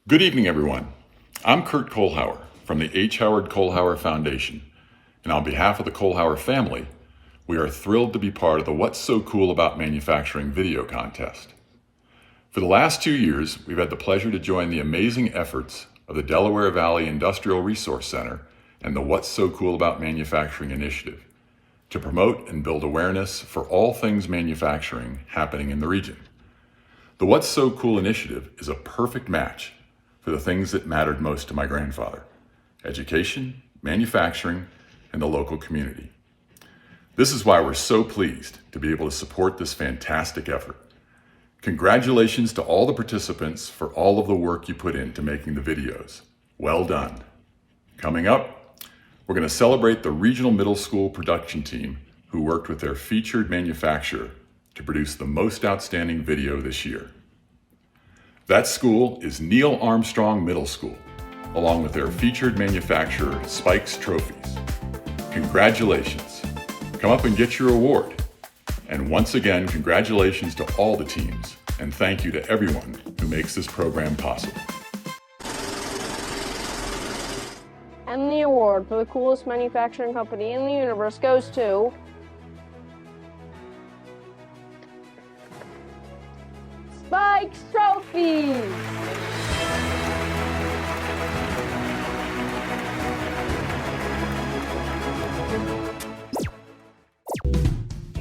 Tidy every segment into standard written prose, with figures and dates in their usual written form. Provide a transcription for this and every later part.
Good evening, everyone. I'm Kurt Kohlhauer from the H. Howard Kohlhauer Foundation, and on behalf of the Kohlhauer family, we are thrilled to be part of the What's So Cool About Manufacturing video contest. For the last 2 years, we've had the pleasure to join the amazing efforts of the Delaware Valley Industrial Resource Center and the What's So Cool About Manufacturing initiative to promote and build awareness for all things manufacturing happening in the region. The What's So Cool initiative is a perfect match for the things that mattered most to my grandfather: education, manufacturing, and the local community. This is why we're so pleased to be able to support this fantastic effort. Congratulations to all the participants for all of the work you put into making the videos. Well done. Coming up, we're going to celebrate the regional middle school production team who worked with their featured manufacturer to produce the most outstanding video this year. That school is Neil Armstrong Middle School, along with their featured manufacturer, Spike's Trophies. Congratulations. Come up and get your award. And once again, congratulations to all the teams, and thank you to everyone who makes this program possible. And the award for the coolest manufacturing company in the universe goes to Spike's Trophies!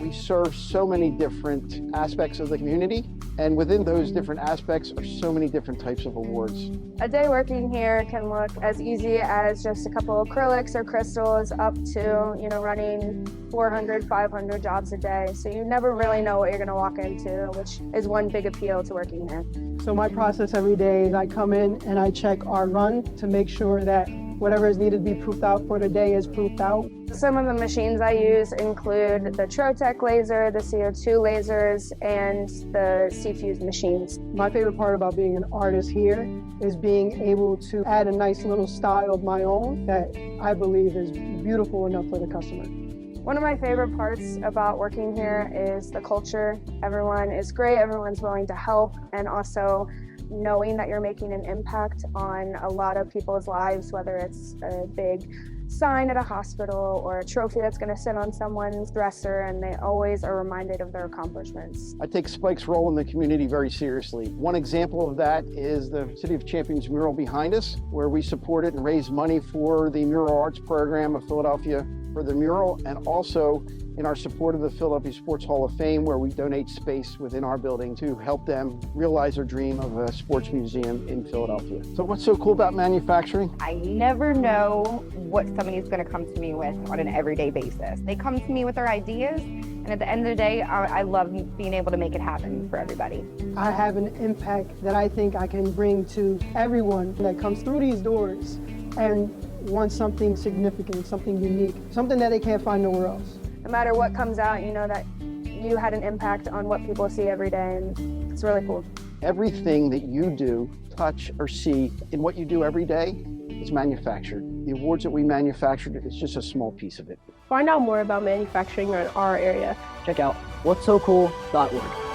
We serve so many different aspects of the community, and within those different aspects are so many different types of awards. A day working here can look as easy as just a couple of acrylics or crystals up to, running 400, 500 jobs a day. So you never really know what you're going to walk into, which is one big appeal to working here. So my process every day is I come in and I check our run to make sure that whatever is needed to be proofed out for the day is proofed out. Some of the machines I use include the Trotec laser, the CO2 lasers, and the C-Fuse machines. My favorite part about being an artist here is being able to add a nice little style of my own that I believe is beautiful enough for the customer. One of my favorite parts about working here is the culture. Everyone is great, everyone's willing to help, and also knowing that you're making an impact on a lot of people's lives, whether it's a big sign at a hospital or a trophy that's going to sit on someone's dresser, and they always are reminded of their accomplishments. I take Spike's role in the community very seriously. One example of that is the City of Champions mural behind us, where we supported and raised money for the Mural Arts Program of Philadelphia for the mural, and also in our support of the Philadelphia Sports Hall of Fame, where we donate space within our building to help them realize their dream of a sports museum in Philadelphia. So what's so cool about manufacturing? I never know what somebody's going to come to me with on an everyday basis. They come to me with their ideas, and at the end of the day, I love being able to make it happen for everybody. I have an impact that I think I can bring to everyone that comes through these doors and wants something significant, something unique, something that they can't find nowhere else. No matter what comes out, you know that you had an impact on what people see every day, and it's really cool. Everything that you do, touch, or see in what you do every day is manufactured. The awards that we manufactured is just a small piece of it. Find out more about manufacturing in our area. Check out what'ssocool.org.